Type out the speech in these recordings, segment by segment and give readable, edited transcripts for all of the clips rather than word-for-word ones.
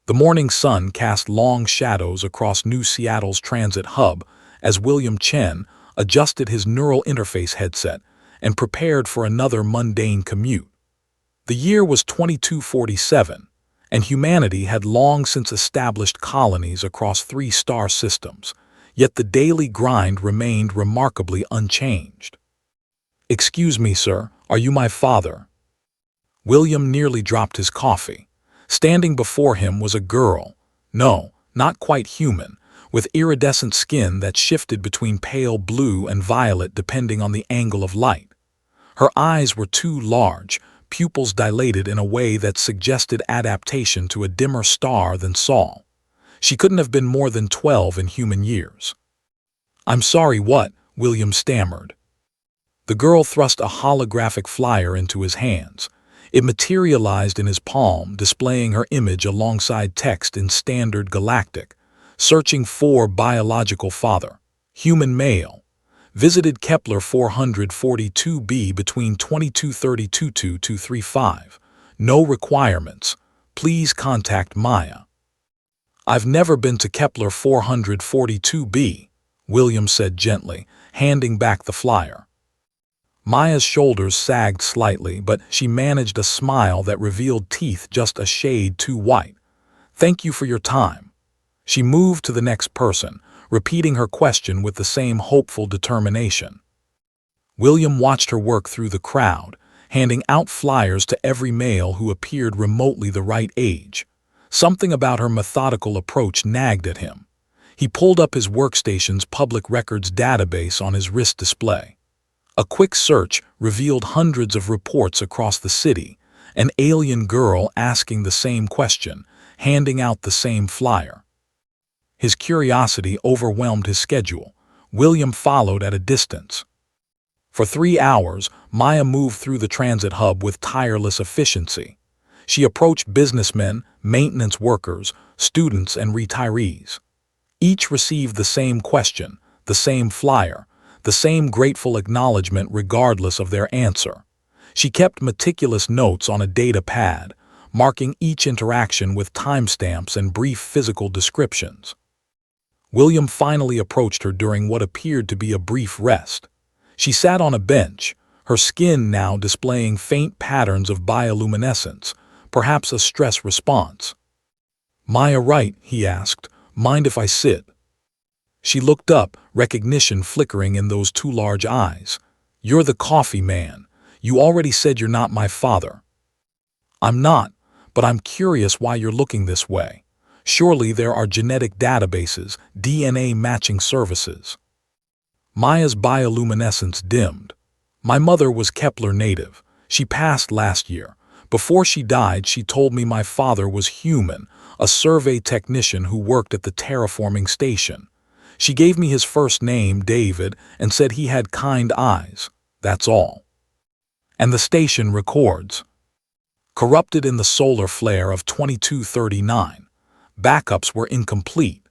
The morning sun cast long shadows across New Seattle's transit hub as William Chen adjusted his neural interface headset and prepared for another mundane commute. The year was 2247, and humanity had long since established colonies across 3-star systems, yet the daily grind remained remarkably unchanged. "Excuse me, sir, are you my father?" William nearly dropped his coffee. Standing before him was a girl, no, not quite human, with iridescent skin that shifted between pale blue and violet depending on the angle of light. Her eyes were too large, pupils dilated in a way that suggested adaptation to a dimmer star than Sol. She couldn't have been more than 12 in human years. "I'm sorry, what?" William stammered. The girl thrust a holographic flyer into his hands. It materialized in his palm, displaying her image alongside text in Standard Galactic. "Searching for biological father. Human male. Visited Kepler 442b between 2232-235. No requirements. Please contact Maya." "I've never been to Kepler 442b," William said gently, handing back the flyer. Maya's shoulders sagged slightly, but she managed a smile that revealed teeth just a shade too white. "Thank you for your time." She moved to the next person, repeating her question with the same hopeful determination. William watched her work through the crowd, handing out flyers to every male who appeared remotely the right age. Something about her methodical approach nagged at him. He pulled up his workstation's public records database on his wrist display. A quick search revealed hundreds of reports across the city, an alien girl asking the same question, handing out the same flyer. His curiosity overwhelmed his schedule. William followed at a distance. For 3 hours, Maya moved through the transit hub with tireless efficiency. She approached businessmen, maintenance workers, students, and retirees. Each received the same question, the same flyer, the same grateful acknowledgement regardless of their answer. She kept meticulous notes on a data pad, marking each interaction with timestamps and brief physical descriptions. William finally approached her during what appeared to be a brief rest. She sat on a bench, her skin now displaying faint patterns of bioluminescence, perhaps a stress response. "Maya right?" he asked. "Mind if I sit?" She looked up, recognition flickering in those two large eyes. "You're the coffee man. You already said you're not my father." "I'm not, but I'm curious why you're looking this way. Surely there are genetic databases, DNA matching services." Maya's bioluminescence dimmed. "My mother was Kepler native. She passed last year. Before she died, she told me my father was human, a survey technician who worked at the terraforming station. She gave me his first name, David, and said he had kind eyes. That's all." And the station records. Corrupted in the solar flare of 2239. Backups were incomplete.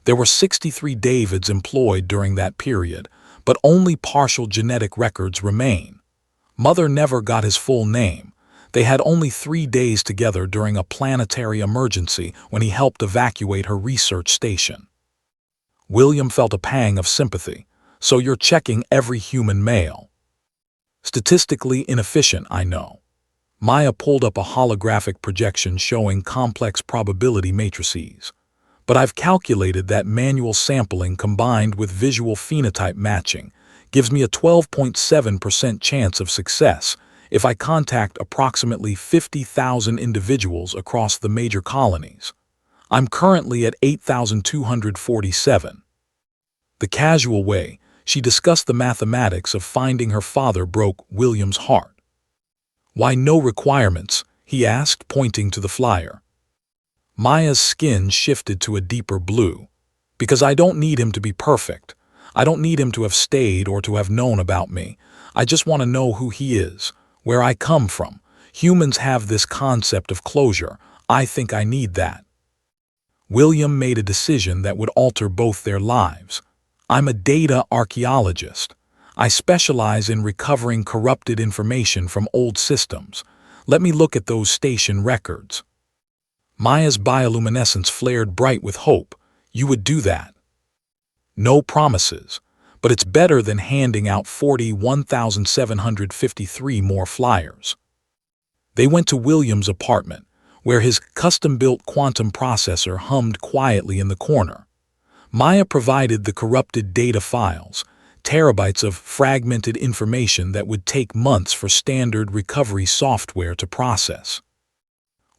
There were 63 Davids employed during that period, but only partial genetic records remain. Mother never got his full name. They had only 3 days together during a planetary emergency when he helped evacuate her research station. William felt a pang of sympathy. "So you're checking every human male." "Statistically inefficient, I know." Maya pulled up a holographic projection showing complex probability matrices. "But I've calculated that manual sampling combined with visual phenotype matching gives me a 12.7% chance of success if I contact approximately 50,000 individuals across the major colonies. I'm currently at 8,247. The casual way she discussed the mathematics of finding her father broke William's heart. "Why no requirements?" he asked, pointing to the flyer. Maya's skin shifted to a deeper blue. "Because I don't need him to be perfect. I don't need him to have stayed or to have known about me. I just want to know who he is, where I come from. Humans have this concept of closure. I think I need that." William made a decision that would alter both their lives. "I'm a data archaeologist. I specialize in recovering corrupted information from old systems. Let me look at those station records." Maya's bioluminescence flared bright with hope. You would do that. No promises, but it's better than handing out 41,753 more flyers. They went to William's apartment, where his custom-built quantum processor hummed quietly in the corner. Maya provided the corrupted data files, terabytes of fragmented information that would take months for standard recovery software to process.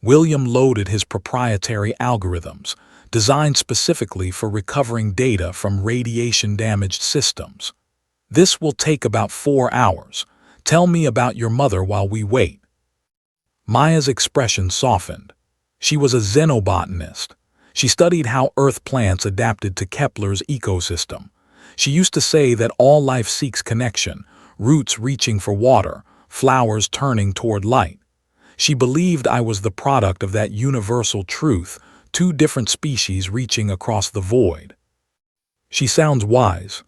William loaded his proprietary algorithms, designed specifically for recovering data from radiation-damaged systems. This will take about 4 hours. Tell me about your mother while we wait. Maya's expression softened. She was a xenobotanist. She studied how Earth plants adapted to Kepler's ecosystem. She used to say that all life seeks connection, roots reaching for water, flowers turning toward light. She believed I was the product of that universal truth, two different species reaching across the void. She sounds wise.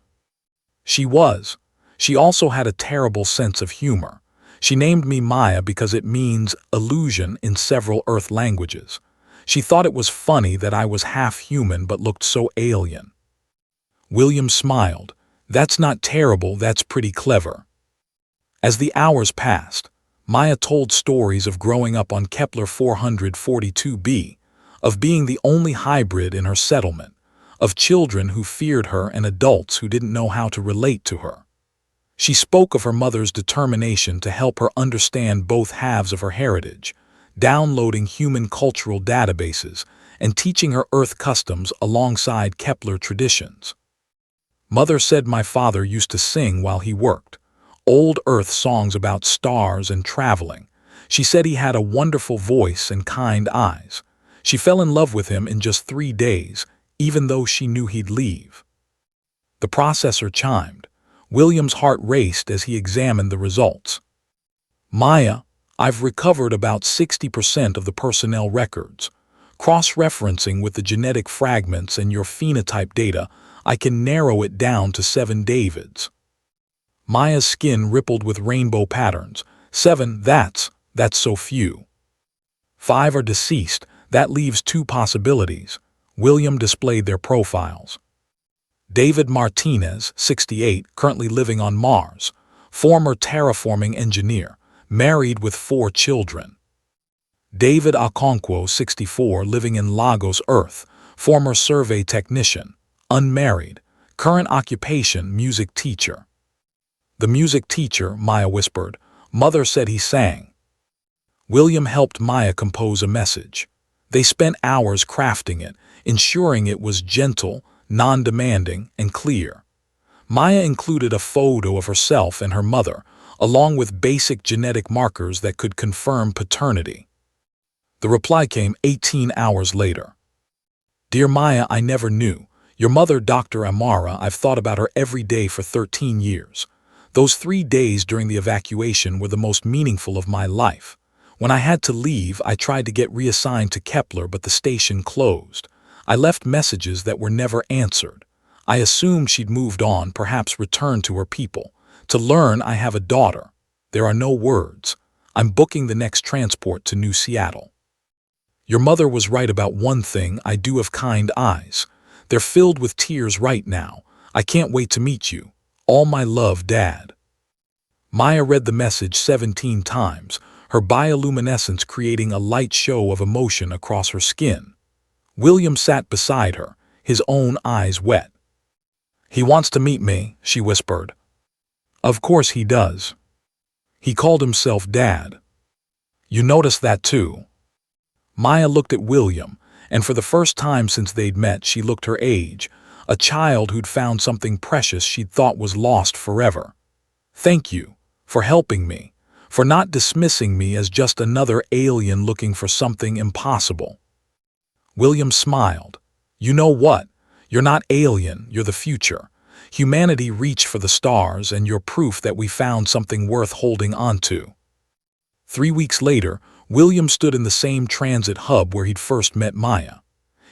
She was. She also had a terrible sense of humor. She named me Maya because it means illusion in several Earth languages. She thought it was funny that I was half human but looked so alien. William smiled. That's not terrible, that's pretty clever. As the hours passed, Maya told stories of growing up on Kepler 442b, of being the only hybrid in her settlement, of children who feared her and adults who didn't know how to relate to her. She spoke of her mother's determination to help her understand both halves of her heritage, downloading human cultural databases and teaching her Earth customs alongside Kepler traditions. Mother said my father used to sing while he worked, old Earth songs about stars and traveling. She said he had a wonderful voice and kind eyes. She fell in love with him in just 3 days, even though she knew he'd leave. The processor chimed. William's heart raced as he examined the results. Maya, I've recovered about 60% of the personnel records. Cross-referencing with the genetic fragments and your phenotype data, I can narrow it down to 7 Davids. Maya's skin rippled with rainbow patterns. 7, that's so few. 5 are deceased, that leaves 2 possibilities. William displayed their profiles. David Martinez, 68, currently living on Mars, former terraforming engineer, married with 4 children. David Okonkwo, 64, living in Lagos, Earth, former survey technician, unmarried, current occupation music teacher. The music teacher, Maya whispered. Mother said he sang. William helped Maya compose a message. They spent hours crafting it, ensuring it was gentle, non-demanding, and clear. Maya included a photo of herself and her mother, along with basic genetic markers that could confirm paternity. The reply came 18 hours later. Dear Maya, I never knew. Your mother, Dr. Amara, I've thought about her every day for 13 years. Those 3 days during the evacuation were the most meaningful of my life. When I had to leave, I tried to get reassigned to Kepler, but the station closed. I left messages that were never answered. I assumed she'd moved on, perhaps returned to her people. To learn I have a daughter. There are no words. I'm booking the next transport to New Seattle. Your mother was right about one thing, I do have kind eyes. They're filled with tears right now. I can't wait to meet you. All my love, Dad. Maya read the message 17 times, her bioluminescence creating a light show of emotion across her skin. William sat beside her, his own eyes wet. He wants to meet me, she whispered. Of course he does. He called himself Dad. You noticed that too. Maya looked at William, and for the first time since they'd met, she looked her age, a child who'd found something precious she'd thought was lost forever. Thank you for helping me, for not dismissing me as just another alien looking for something impossible. William smiled. You know what? You're not alien, you're the future. Humanity reached for the stars, and you're proof that we found something worth holding onto. 3 weeks later, William stood in the same transit hub where he'd first met Maya.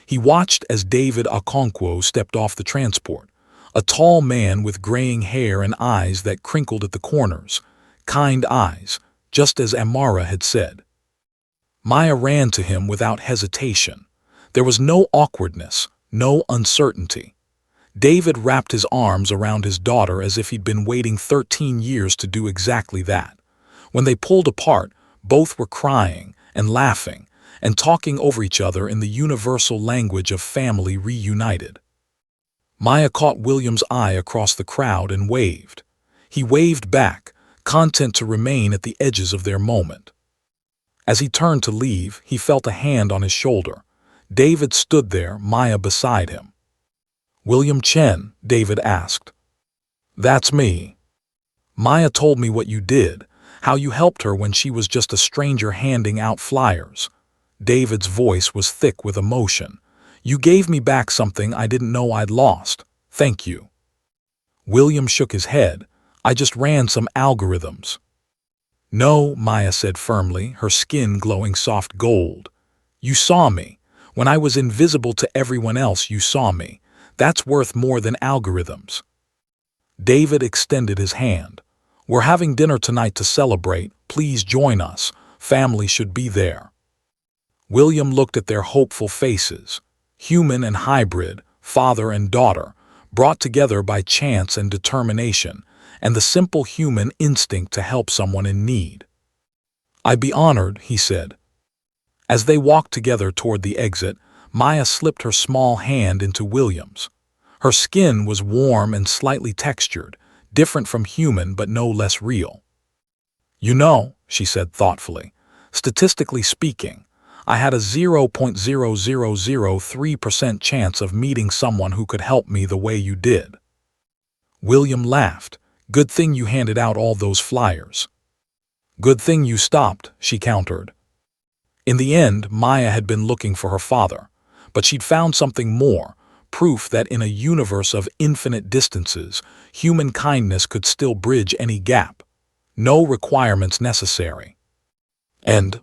He watched as David Okonkwo stepped off the transport, a tall man with graying hair and eyes that crinkled at the corners, kind eyes, just as Amara had said. Maya ran to him without hesitation. There was no awkwardness, no uncertainty. David wrapped his arms around his daughter as if he'd been waiting 13 years to do exactly that. When they pulled apart, both were crying and laughing and talking over each other in the universal language of family reunited. Maya caught William's eye across the crowd and waved. He waved back, content to remain at the edges of their moment. As he turned to leave, he felt a hand on his shoulder. David stood there, Maya beside him. "William Chen?" David asked. "That's me. Maya told me what you did, how you helped her when she was just a stranger handing out flyers." David's voice was thick with emotion. "You gave me back something I didn't know I'd lost. Thank you." William shook his head. "I just ran some algorithms." "No," Maya said firmly, her skin glowing soft gold. "You saw me. When I was invisible to everyone else, you saw me. That's worth more than algorithms." David extended his hand. "We're having dinner tonight to celebrate. Please join us. Family should be there." William looked at their hopeful faces. Human and hybrid, father and daughter, brought together by chance and determination, and the simple human instinct to help someone in need. "I'd be honored," he said. As they walked together toward the exit, Maya slipped her small hand into William's. Her skin was warm and slightly textured, different from human but no less real. "You know," she said thoughtfully, "statistically speaking, I had a 0.0003% chance of meeting someone who could help me the way you did." William laughed. "Good thing you handed out all those flyers." "Good thing you stopped," she countered. In the end, Maya had been looking for her father, but she'd found something more, proof that in a universe of infinite distances, human kindness could still bridge any gap. No requirements necessary. And